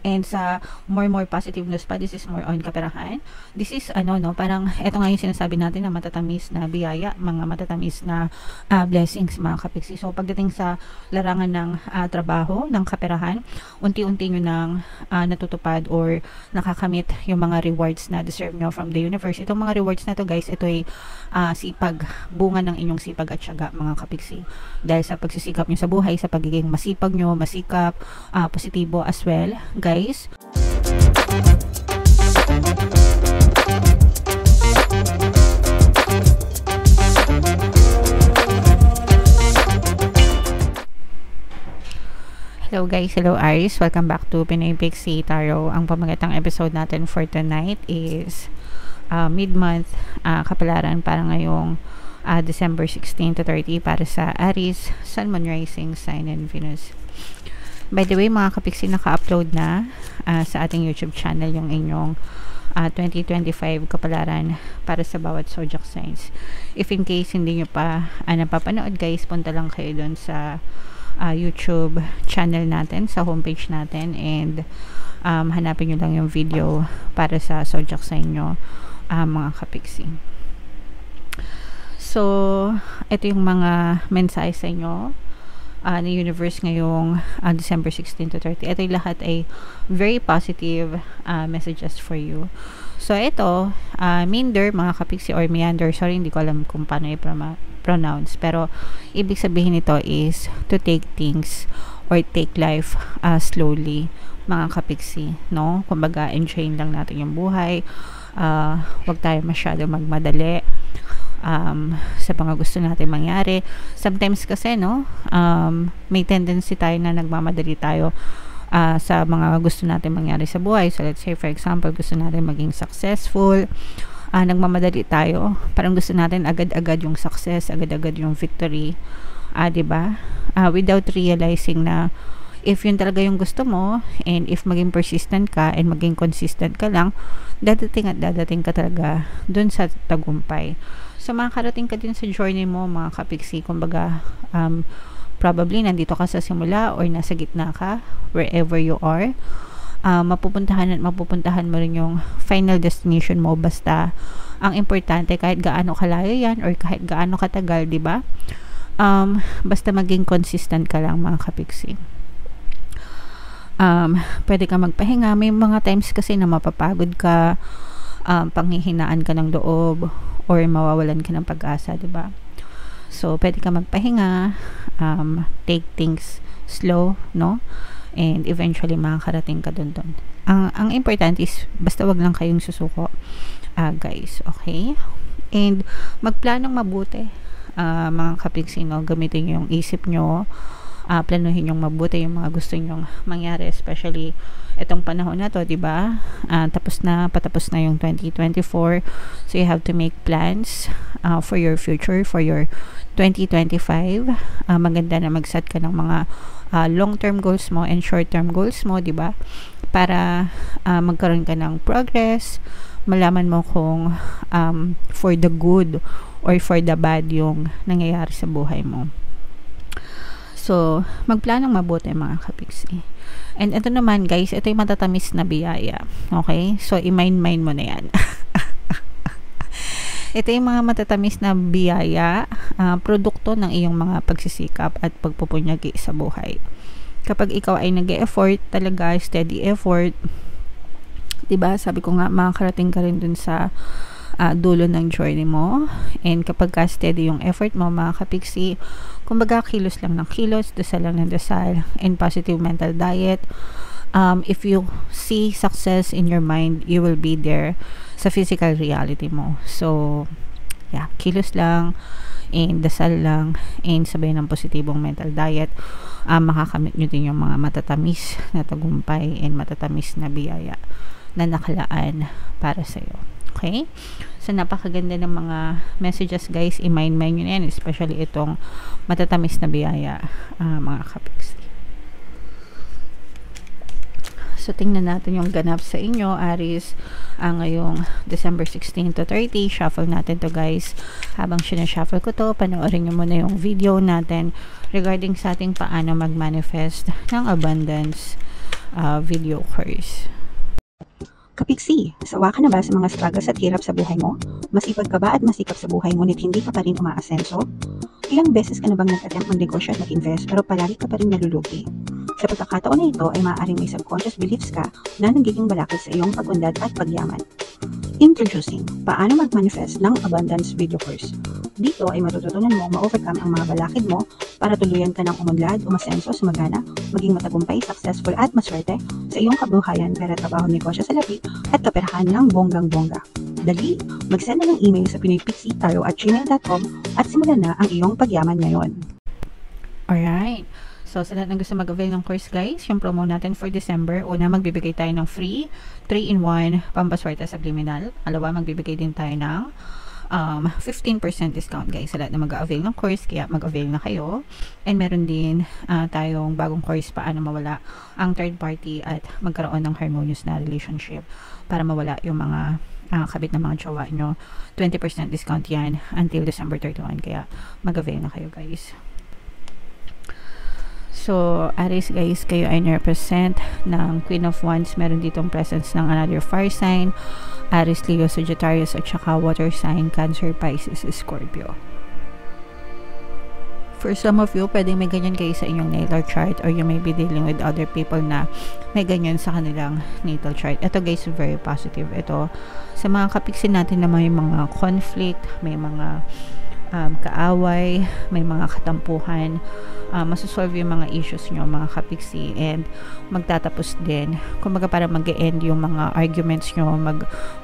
And sa more positive news pa, this is more on kaperahan. This is parang ito nga yung sinasabi natin na matatamis na biyaya, mga matatamis na blessings mga kapiksi. So pagdating sa larangan ng trabaho, ng kaperahan, unti-unti nyo nang natutupad or nakakamit yung mga rewards na deserve nyo from the universe. Itong mga rewards na to guys, ito ay sipag, bunga ng inyong sipag at syaga mga kapiksi. Dahil sa pagsisikap nyo sa buhay, sa pagiging masipag nyo, masikap, positibo as well guys. Hello guys, hello Aries, welcome back to Pinoy Pixie Tarot. Ang pamagatang episode natin for tonight is mid-month kapalaran para ngayong December 16 to 30 para sa Aries, Sun, Moon, Rising, Sign, and Venus. By the way mga kapiksi, naka-upload na sa ating YouTube channel yung inyong 2025 kapalaran para sa bawat zodiac signs. If in case hindi nyo pa napapanood guys, punta lang kayo doon sa YouTube channel natin, sa homepage natin, and hanapin nyo lang yung video para sa zodiac sign nyo mga kapiksi. So ito yung mga mensahe sa inyo ni universe ngayong December 16 to 30. Ito yung lahat ay very positive messages for you. So ito, minder mga kapiksi or meander, sorry hindi ko alam kung paano i-pronounce, pero ibig sabihin nito is to take things or take life slowly mga kapiksi, no? Kumbaga enjoyin lang natin yung buhay, wag tayo masyado magmadali sa mga gusto natin mangyari. Sometimes kasi may tendency tayo na nagmamadali tayo sa mga gusto natin mangyari sa buhay. So let's say for example, gusto natin maging successful, nagmamadali tayo, parang gusto natin agad-agad yung success, agad-agad yung victory, diba? Without realizing na if yun talaga yung gusto mo, and if maging persistent ka and maging consistent ka lang, dadating at dadating ka talaga dun sa tagumpay. So makakarating ka din sa journey mo mga kapiksi. Kumbaga probably nandito ka sa simula or nasa gitna ka, wherever you are, mapupuntahan mo rin yung final destination mo. Basta ang importante, kahit gaano kalayo yan or kahit gaano katagal, diba? Basta maging consistent ka lang mga kapiksi. Pwede ka magpahinga. May mga times kasi na mapapagod ka, panghihinaan ka ng loob, or mawawalan ka ng pag-asa, diba? So pwede ka magpahinga, take things slow, no? And eventually makakarating ka dun. Ang important is basta wag lang kayong susuko, guys, okay? And magplanong mabuti mga kapiksi, no? Gamitin yung isip nyo, planuhin yung mabuti yung mga gusto nyong mangyari, especially itong panahon na to, diba? Patapos na yung 2024, so you have to make plans for your future, for your 2025. Maganda na mag-set ka ng mga long-term goals mo and short-term goals mo, diba? Para magkaroon ka ng progress, malaman mo kung for the good or for the bad yung nangyayari sa buhay mo. So, magplanong mabuti mga kapiksi. And ito naman guys, ito yung matatamis na biyaya. Okay? So, i-mind mo na yan. Ito yung mga matatamis na biyaya, produkto ng iyong mga pagsisikap at pagpupunyagi sa buhay. Kapag ikaw ay nag-e-effort, talaga steady effort, diba? Sabi ko nga, makakarating ka rin dun sa dulo ng journey mo. And kapag ka steady yung effort mo mga kapiksi, kumbaga kilos lang ng kilos, dasal lang ng dasal, and positive mental diet. If you see success in your mind, you will be there sa physical reality mo. So yeah, kilos lang and dasal lang, and sabay ng positibong mental diet, makakamit nyo din yung mga matatamis na tagumpay and matatamis na biyaya na nakalaan para sa'yo. Okay? So, napakaganda ng mga messages guys. I-mind nyo yan, especially itong matatamis na biyaya, mga kapiksi. So, tingnan natin yung ganap sa inyo, Aries, ngayong December 16 to 30. Shuffle natin to guys. Habang sinashuffle ko to, panoorin nyo muna yung video natin regarding sa ating paano mag-manifest ng abundance video course. Kapiksi, sawa ka na ba sa mga struggles at hirap sa buhay mo? Masipag ka ba at masikap sa buhay ngunit hindi ka pa rin umaasenso? Ilang beses ka na bang nag-attempt mag-negosyo at mag-invest pero palagi ka pa rin nalulugi? Sa pagkakataon na ito ay maaaring may subconscious beliefs ka na nagiging balakid sa iyong pag-unlad at pagyaman. Introducing, paano mag-manifest ng abundance video course. Dito ay matututunan mo ma-overcome ang mga balakid mo para tuluyan ka ng umunlad, umasenso, sumagana, maging matagumpay, successful at maswerte sa iyong kabuhayan, pera, trabaho, negosyo sa lapi at kaperahan ng bonggang-bongga. Dali, mag-send na ng email sa pinoypixitaro@gmail.com at simulan na ang iyong pagyaman ngayon. Alright. So, sa lahat ng gusto mag-avail ng course guys, yung promo natin for December, una magbibigay tayo ng free 3-in-1 pampaswerte subliminal. Alawa, magbibigay din tayo ng 15% discount guys sa lahat na mag-avail ng course, kaya mag-avail na kayo. And meron din tayong bagong course, paano mawala ang third party at magkaroon ng harmonious na relationship para mawala yung mga kabit na mga jowa nyo. 20% discount yan until December 31, kaya mag-avail na kayo guys. So, Aries guys, kayo ay represent ng Queen of Wands. Meron ditong presence ng another fire sign, Aries, Leo, Sagittarius, at saka water sign, Cancer, Pisces, Scorpio. For some of you, pwedeng may ganyan kayo sa inyong natal chart, or you may be dealing with other people na may ganyan sa kanilang natal chart. Ito guys, very positive. Ito, sa mga kapiksin natin na may mga conflict, may mga kaaway, may mga katampuhan, masosolve yung mga issues nyo mga kapiksi, and magtatapos din, kumbaga para mag-e-end yung mga arguments nyo,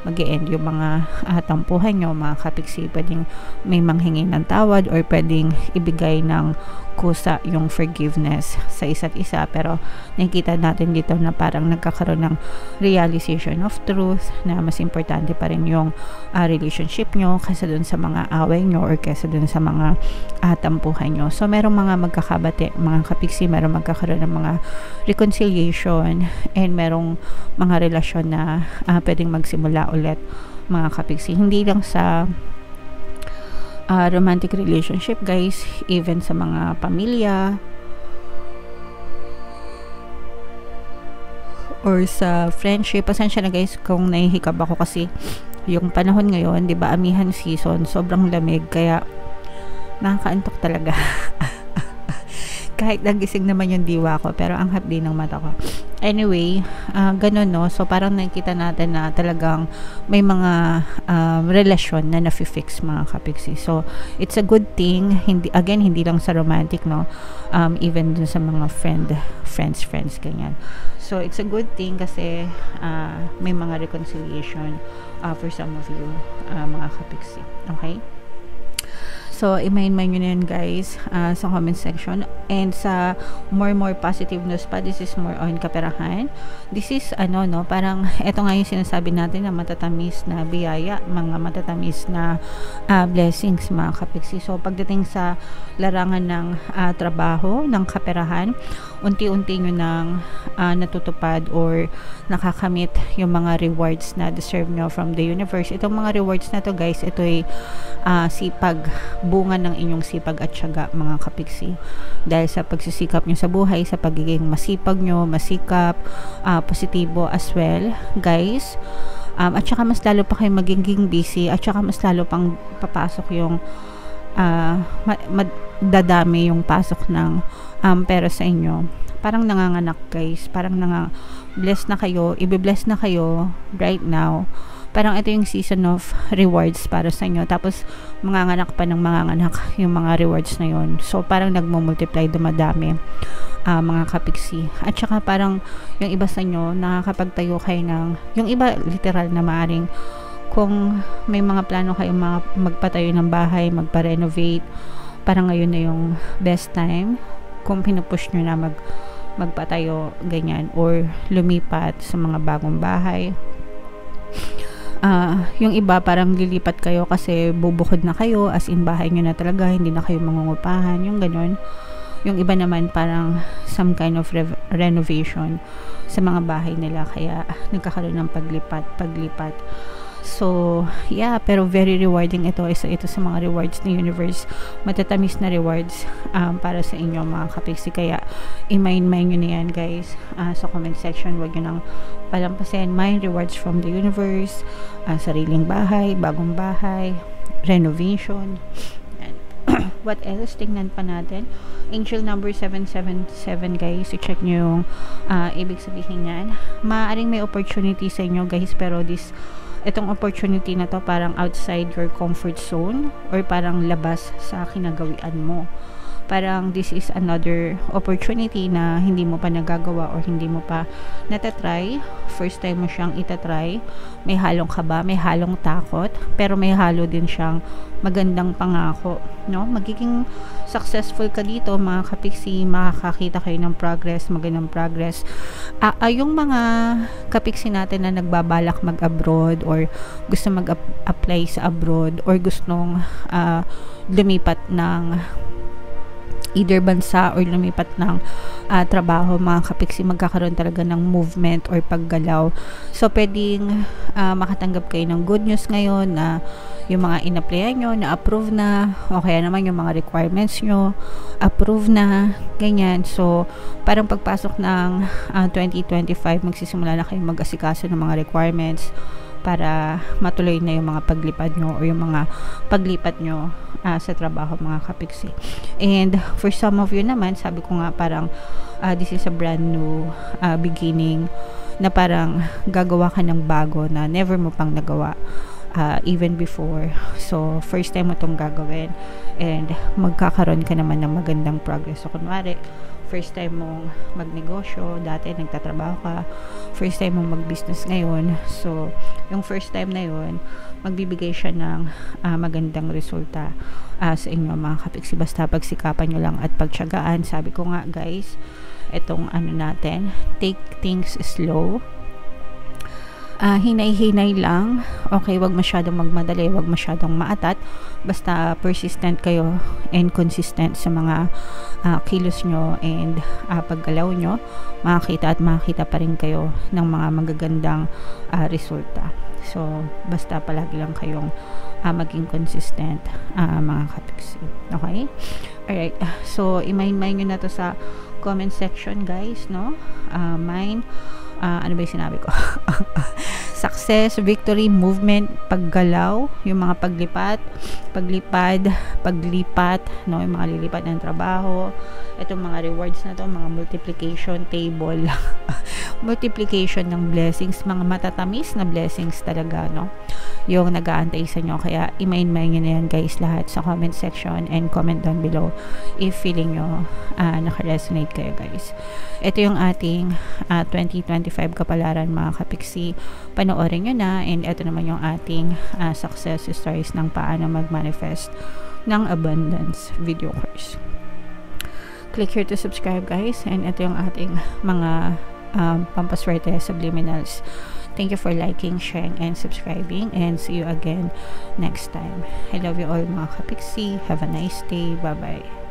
mag-e-end yung mga tampuhan nyo mga kapiksi. Pwedeng may manghingi ng tawad or pwedeng ibigay ng kusa yung forgiveness sa isa't isa, pero nakikita natin dito na parang nagkakaroon ng realization of truth na mas importante pa rin yung relationship nyo kaysa dun sa mga away nyo or kaysa dun sa mga tampuhan nyo. So merong mga magkakabate mga kapiksi, merong magkakaroon ng mga reconciliation, and merong mga relasyon na pwedeng magsimula ulit mga kapiksi, hindi lang sa romantic relationship guys, even sa mga pamilya or sa friendship. Pasensya na guys kung nahihikab ako kasi yung panahon ngayon, 'di ba, amihan season, sobrang lamig kaya nakakaantok talaga. Kahit nagising naman yung diwa ko, pero ang hapdi ng mata ko. Anyway, ganun no. So parang nakikita natin na talagang may mga relasyon na nafi-fix mga kapiksi. So it's a good thing, hindi lang sa romantic no. Even dun sa mga friends ganyan. So it's a good thing kasi may mga reconciliation for some of you mga kapiksi. Okay? So, i-mind nyo na yun guys sa comment section. And sa more positive news pa, this is more on kaperahan. This is parang eto nga yung sinasabi natin na matatamis na biyaya, mga matatamis na blessings mga kapiksi. So, pagdating sa larangan ng trabaho, ng kaperahan, unti-unti nyo nang natutupad or nakakamit yung mga rewards na deserve nyo from the universe. Itong mga rewards na to guys, ito ay sipag, bunga ng inyong sipag at tiyaga mga kapiksi, dahil sa pagsisikap nyo sa buhay, sa pagiging masipag nyo, masikap, positibo as well guys, at saka mas lalo pa kayo magiging busy, at saka mas lalo pang papasok yung dadami yung pasok ng pera sa inyo. Parang nanganganak guys, parang bless na kayo, i-bless na kayo right now. Parang ito yung season of rewards para sa inyo. Tapos, manganganak pa ng manganganak yung mga rewards na yon. So, parang nagmo-multiply, dumadami mga kapiksi. At saka parang yung iba sa inyo, nakakapagtayo kayo ng, yung iba literal na maaring kung may mga plano kayo magpatayo ng bahay, magpa-renovate, parang ngayon na yung best time kung pinupush nyo na magpatayo, ganyan, or lumipat sa mga bagong bahay. Yung iba parang lilipat kayo kasi bubukod na kayo, as in bahay nyo na talaga, hindi na kayo mangungupahan, yung ganon. Yung iba naman parang some kind of renovation sa mga bahay nila, kaya nagkakaroon ng paglipat. So, yeah, pero very rewarding ito. Isa ito sa mga rewards ni universe. Matatamis na rewards para sa inyo mga kapiksi. Kaya, i-mind nyo na yan, guys. Sa comment section, wag nyo nang palampasin. Mind rewards from the universe. Sariling bahay, bagong bahay, renovation. What else? Tingnan pa natin. Angel number 777, guys. I-check nyo yung ibig sabihin yan. Maaaring may opportunity sa inyo, guys, pero itong opportunity na to parang outside your comfort zone or parang labas sa kinagawian mo. Parang this is another opportunity na hindi mo pa nagagawa or hindi mo pa natatry. First time mo siyang itatry. May halong kaba, may halong takot, pero may halo din siyang magandang pangako, no? Magiging successful ka dito mga kapiksi, makakakita kayo ng progress, magandang progress. Yung mga kapiksi natin na nagbabalak mag-abroad or gusto mag-apply sa abroad or gustong lumipat ng either bansa or lumipat ng trabaho, mga kapiksi, magkakaroon talaga ng movement or paggalaw. So, pwedeng makatanggap kayo ng good news ngayon na yung mga in-applyan nyo, na-approve na, o kaya naman yung mga requirements nyo, approve na, ganyan. So, parang pagpasok ng 2025, magsisimula na kayo mag-asikaso ng mga requirements para matuloy na yung mga paglipad nyo o yung mga paglipat nyo sa trabaho, mga kapiksi. And for some of you naman, sabi ko nga parang this is a brand new beginning na parang gagawa ka ng bago na never mo pang nagawa even before. So, first time mo itong gagawin and magkakaroon ka naman ng magandang progress. So, kunwari, first time mong magnegosyo, dati nagtatrabaho ka, first time mong mag-business ngayon. So, yung first time na yun, magbibigay siya ng magandang resulta sa inyo, mga kapiksi. Basta pagsikapan nyo lang at pagtiyagaan. Sabi ko nga, guys, itong natin, take things slow. Hinay-hinay lang. Okay, wag masyadong magmadali, wag masyadong maatat. Basta persistent kayo and consistent sa mga kilos nyo and paggalaw nyo, makakita pa rin kayo ng mga magagandang resulta. So, basta palagi lang kayong maging consistent, mga kapiksi. Okay? Alright. So, i-mind nyo na to sa comment section, guys, no? Ano ba yung sinabi ko? Success, victory, movement, paggalaw, yung mga paglipad, no, yung mga lilipat ng trabaho, itong mga rewards na to, mga multiplication table, multiplication ng blessings, mga matatamis na blessings talaga, no, yung nag-aantay sa inyo. Kaya i-mind nyo na yan, guys, lahat sa comment section and comment down below if feeling nyo naka-resonate kayo, guys. Ito yung ating 2025 kapalaran, mga kapiksi. Panoorin nyo na, and ito naman yung ating success stories ng paano mag-manifest ng abundance video course. Click here to subscribe, guys, and ito yung ating mga pampaswerte subliminals. Thank you for liking, sharing, and subscribing, and see you again next time. I love you all, mga kapiksi. Have a nice day. Bye-bye.